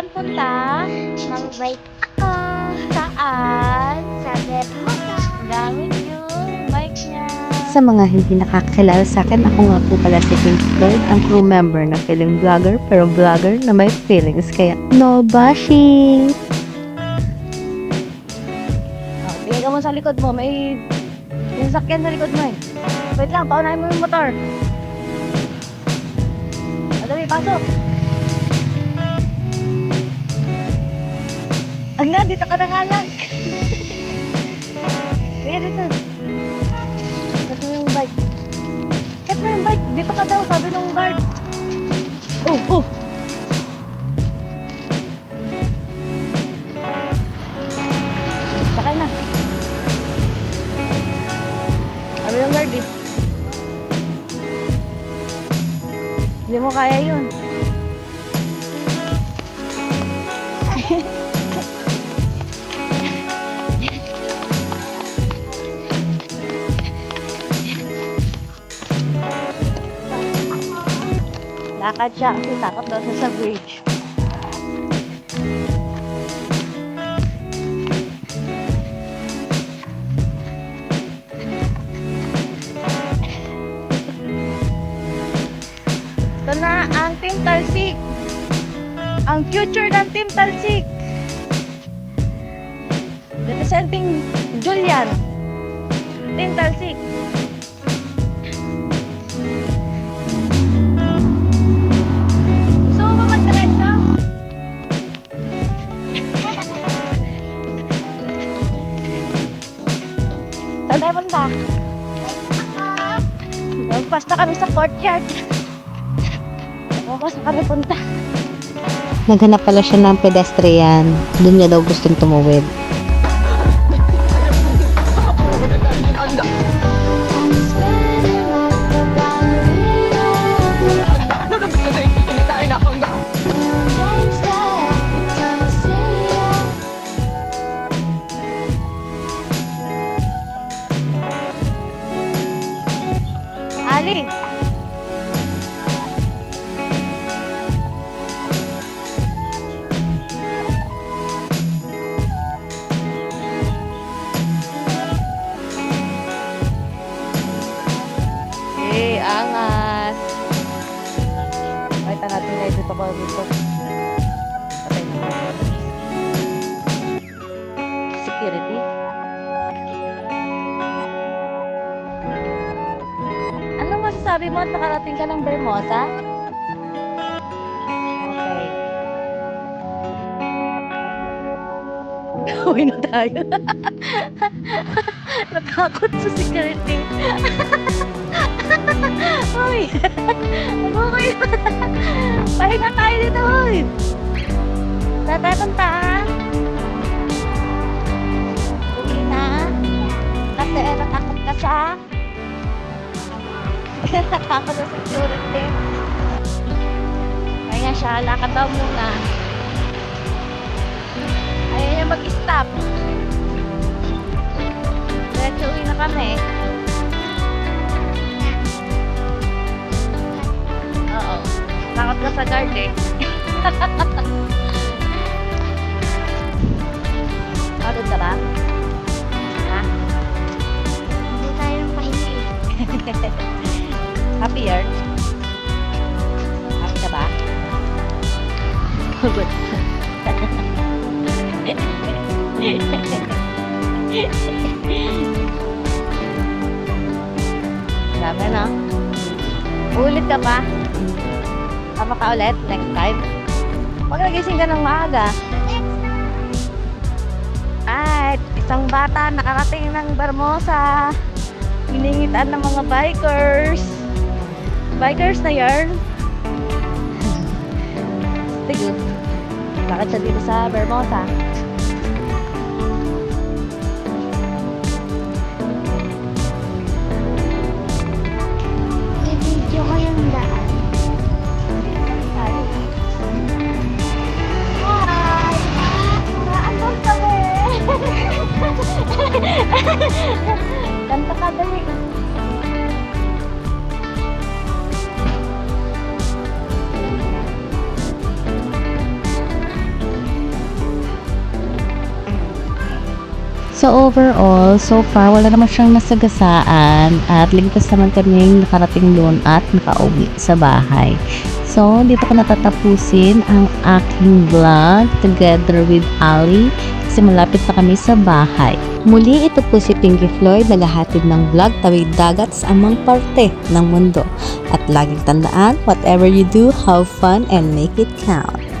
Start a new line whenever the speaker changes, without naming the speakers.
saan punta?
Mag-bike ako.
Saan?
Sa Bermuda.
Gamit yung bike niya.
Sa mga hindi nakakilala sa akin, ako nga po pala si Pink Floyd, ang crew member na feeling vlogger, pero vlogger na may feelings, kaya no bashing!
Oh, tingin ka mo sa likod mo. May sakyan sa likod mo eh. Wait lang, paunahin mo yung motor. Madali, pasok. Ang dito ka na nga lang. Sige, dito. Kat mo yung bike. Kat mo yung bike. Dito ka daw, sabi ng guard. Oh, oh. Sakay na. Sabi ng guard eh. Hindi mo kaya yun. Lakad siya kasi takot daw siya sa bridge. Ito na ang Team Talsik. Ang future ng Team Talsik. Representing Julian. Team Talsik. Gusto mo ba mag-diretso? Saan tayo punta? Magpas na kami sa courtyard. Saan kami punta?
Naghanap pala siya ng pedestrian, doon niya daw gustong tumuwid.
Ali! Eh, angas! Pakita natin na ito pa dito. Patay na. Security. Ano masasabi mo at nakarating ka ng Bermosa? Okay. Uwi na tayo. Natakot sa security. Uy! Okay. Pahinga tayo dito, uy! Saan tayo punta? Uwi na? Kasi natakot ka sa... Natakot sa security. Kaya siya, lakad daw muna. Ayaw niya mag-stop. Diretso uwi na kami. Oo. Takot ka sa guard eh. Pagod ka ba? Ha?
Hindi tayo ng pahinga eh.
Happier? Happy ka ba? Pagod. Grabe no? Ulit ka pa? Tama ka ulit next time? Pag nagising ka ng maaga. At isang bata nakarating ng Bermosa. Hiningitan ng mga bikers. Bikers na yarn. Sige. Lakad siya dito sa Bermosa.
I-video ko yung daan.
Hi!
Andun kami.
Kanta ka dali.
So overall, so far, wala naman siyang nasagasaan at ligtas naman kaming nakarating doon at nakauwi sa bahay. So, dito ko natatapusin ang aking vlog together with Ali kasi malapit na kami sa bahay. Muli, ito po si Pinky Floyd, naghahatid ng vlog tawid dagat sa amang parte ng mundo. At laging tandaan, whatever you do, have fun and make it count.